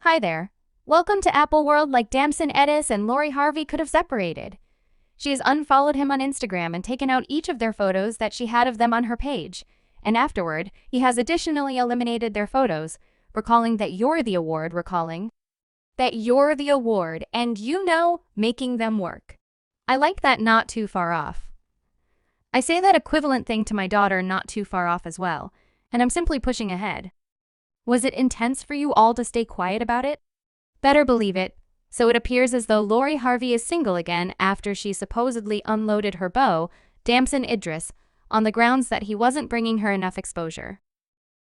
Hi there. Welcome to Apple World. Like Damson Idris and Lori Harvey could have separated. She has unfollowed him on Instagram and taken out each of their photos that she had of them on her page. And afterward, he has additionally eliminated their photos, recalling that you're the award, and making them work. I like that not too far off. I say that equivalent thing to my daughter not too far off as well, and I'm simply pushing ahead. Was it intense for you all to stay quiet about it? Better believe it. So it appears as though Lori Harvey is single again after she supposedly unloaded her beau, Damson Idris, on the grounds that he wasn't bringing her enough exposure.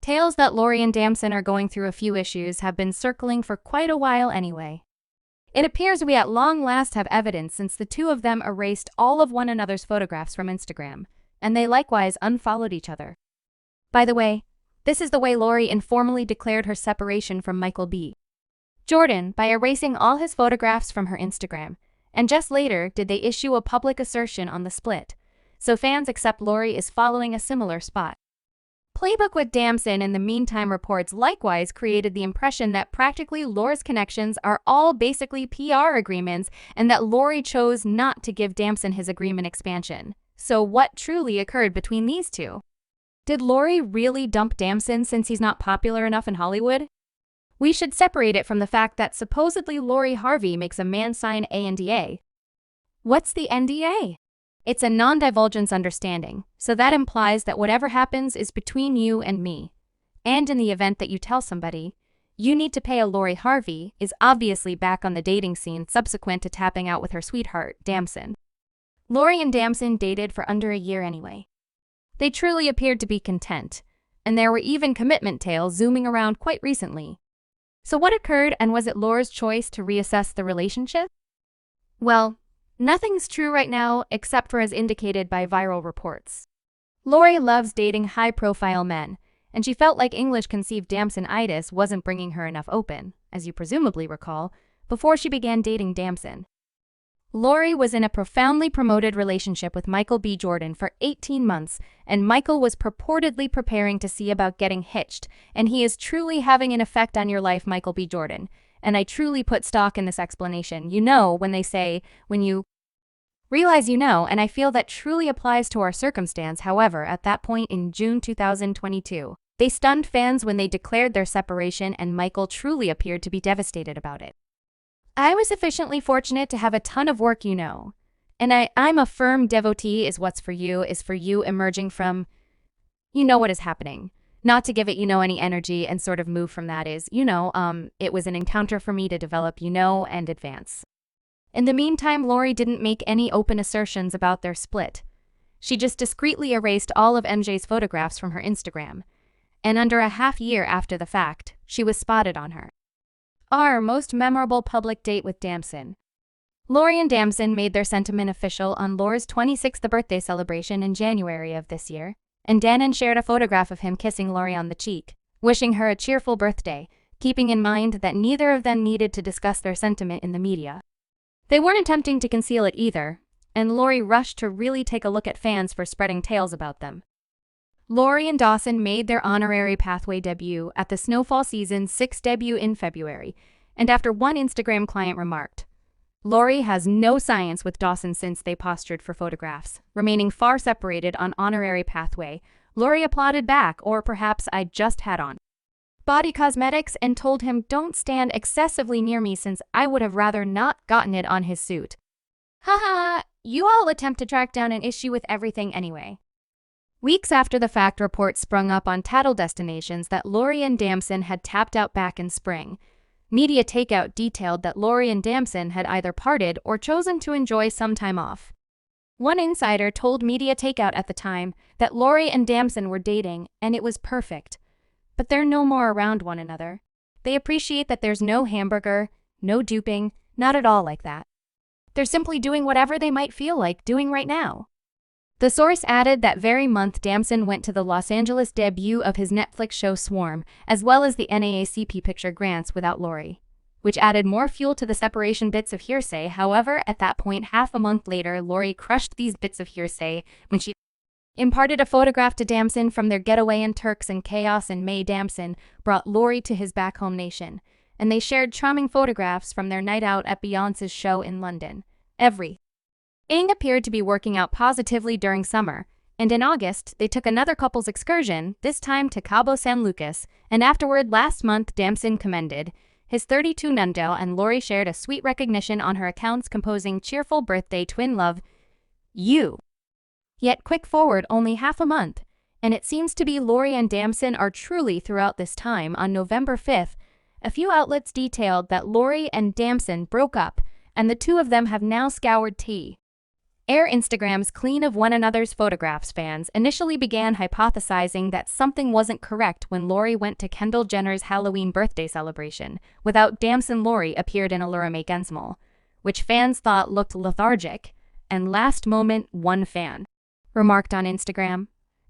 Tales that Lori and Damson are going through a few issues have been circling for quite a while anyway. It appears we at long last have evidence since the two of them erased all of one another's photographs from Instagram, and they likewise unfollowed each other. By the way, this is the way Lori informally declared her separation from Michael B. Jordan by erasing all his photographs from her Instagram, and just later did they issue a public assertion on the split, so fans accept Lori is following a similar spot. Playbook with Damson in the meantime reports likewise created the impression that practically Lori's connections are all basically PR agreements and that Lori chose not to give Damson his agreement expansion. So what truly occurred between these two? Did Lori really dump Damson since he's not popular enough in Hollywood? We should separate it from the fact that supposedly Lori Harvey makes a man sign a NDA. What's the NDA? It's a non-divulgence understanding, so that implies that whatever happens is between you and me. And in the event that you tell somebody, you need to pay. A Lori Harvey is obviously back on the dating scene subsequent to tapping out with her sweetheart, Damson. Lori and Damson dated for under a year anyway. They truly appeared to be content, and there were even commitment tales zooming around quite recently. So what occurred, and was it Lori's choice to reassess the relationship? Well, nothing's true right now except for as indicated by viral reports. Lori loves dating high-profile men, and she felt like English-conceived Damson Idris wasn't bringing her enough open, as you presumably recall, before she began dating Damson. Lori was in a profoundly promoted relationship with Michael B. Jordan for 18 months, and Michael was purportedly preparing to see about getting hitched, and he is truly having an effect on your life, Michael B. Jordan. And I truly put stock in this explanation. You know, when they say, when you realize you know, and I feel that truly applies to our circumstance. However, at that point in June 2022, they stunned fans when they declared their separation, and Michael truly appeared to be devastated about it. I was sufficiently fortunate to have a ton of work, and I'm a firm devotee is what's for you is for you, emerging from, what is happening. Not to give it, any energy and sort of move from that is, it was an encounter for me to develop, and advance. In the meantime, Lori didn't make any open assertions about their split. She just discreetly erased all of MJ's photographs from her Instagram, and under a half year after the fact, she was spotted on her most memorable public date with Damson. Lori and Damson made their sentiment official on Lori's 26th birthday celebration in January of this year, and Damson shared a photograph of him kissing Lori on the cheek, wishing her a cheerful birthday, keeping in mind that neither of them needed to discuss their sentiment in the media. They weren't attempting to conceal it either, and Lori rushed to really take a look at fans for spreading tales about them. Lori and Dawson made their honorary pathway debut at the Snowfall Season 6 debut in February, and after one Instagram client remarked, Lori has no science with Dawson since they postured for photographs, remaining far separated on honorary pathway. Lori applauded back, or perhaps I just had on body cosmetics and told him don't stand excessively near me since I would have rather not gotten it on his suit. Haha, you all attempt to track down an issue with everything anyway. Weeks after the fact, reports sprung up on tattle destinations that Lori and Damson had tapped out back in spring. Media Takeout detailed that Lori and Damson had either parted or chosen to enjoy some time off. One insider told Media Takeout at the time that Lori and Damson were dating and it was perfect. But they're no more around one another. They appreciate that there's no hamburger, no duping, not at all like that. They're simply doing whatever they might feel like doing right now. The source added that very month Damson went to the Los Angeles debut of his Netflix show Swarm, as well as the NAACP picture grants without Lori, which added more fuel to the separation bits of hearsay. However, at that point, half a month later, Lori crushed these bits of hearsay when she imparted a photograph to Damson from their getaway in Turks and Caicos in May. Damson brought Lori to his back home nation, and they shared charming photographs from their night out at Beyoncé's show in London. Everything appeared to be working out positively during summer, and in August, they took another couple's excursion, this time to Cabo San Lucas, and afterward last month Damson commended his 32 Nundo, and Lori shared a sweet recognition on her accounts composing cheerful birthday twin love, you. Yet quick forward only half a month, and it seems to be Lori and Damson are truly throughout this time. On November 5th, a few outlets detailed that Lori and Damson broke up, and the two of them have now scoured Instagram's clean of one another's photographs. Fans initially began hypothesizing that something wasn't correct when Lori went to Kendall Jenner's Halloween birthday celebration. Without Damson, Lori appeared in a Lura Gensmall, which fans thought looked lethargic, and last moment one fan remarked on Instagram,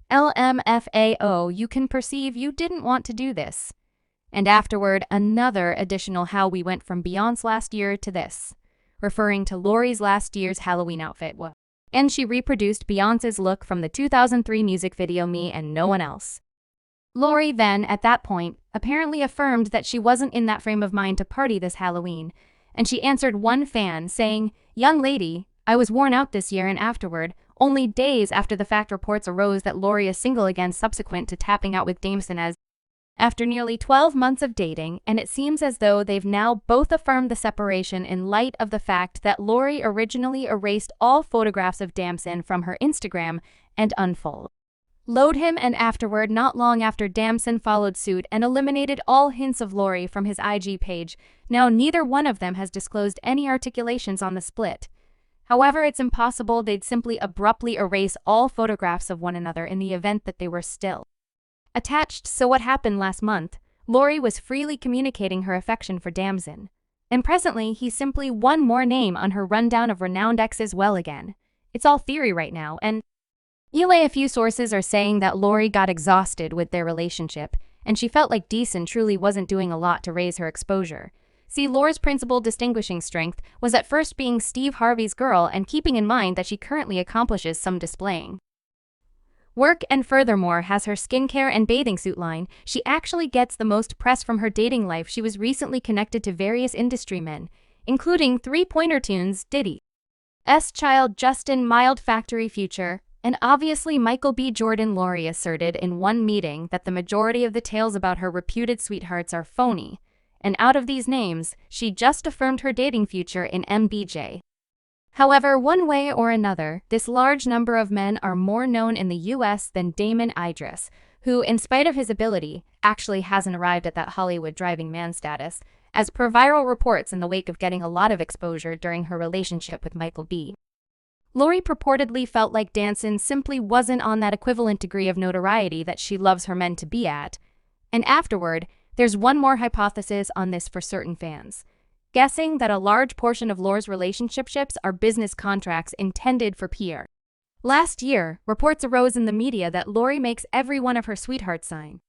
"LMFAO, you can perceive you didn't want to do this." And afterward, another additional "how we went from Beyonce last year to this," referring to Lori's last year's Halloween outfit. And she reproduced Beyonce's look from the 2003 music video Me and No One Else. Lori then, at that point, apparently affirmed that she wasn't in that frame of mind to party this Halloween, and she answered one fan saying, "Young lady, I was worn out this year," and afterward, only days after the fact, reports arose that Lori is single again subsequent to tapping out with Damson after nearly 12 months of dating, and it seems as though they've now both affirmed the separation in light of the fact that Lori originally erased all photographs of Damson from her Instagram and unfollowed him, and afterward, not long after, Damson followed suit and eliminated all hints of Lori from his IG page. Now, neither one of them has disclosed any articulations on the split. However, it's impossible they'd simply abruptly erase all photographs of one another in the event that they were still attached. So what happened last month? Lori was freely communicating her affection for Damson, and presently he's simply one more name on her rundown of renowned exes. Well, again, it's all theory right now, and a few sources are saying that Lori got exhausted with their relationship, and she felt like Damson truly wasn't doing a lot to raise her exposure. See, Lori's principal distinguishing strength was at first being Steve Harvey's girl, and keeping in mind that she currently accomplishes some displaying work and furthermore has her skincare and bathing suit line. She actually gets the most press from her dating life. She was recently connected to various industry men, including 3 Pointer Tunes, Diddy's child Justin, Mild Factory Future, and obviously Michael B. Jordan. Lori asserted in one meeting that the majority of the tales about her reputed sweethearts are phony, and out of these names, she just affirmed her dating future in MBJ. However, one way or another, this large number of men are more known in the US than Damson Idris, who, in spite of his ability, actually hasn't arrived at that Hollywood driving man status, as per viral reports in the wake of getting a lot of exposure during her relationship with Michael B. Lori purportedly felt like Damson simply wasn't on that equivalent degree of notoriety that she loves her men to be at. And afterward, there's one more hypothesis on this for certain fans, guessing that a large portion of Lori's relationships are business contracts intended for PR. Last year, reports arose in the media that Lori makes every one of her sweethearts sign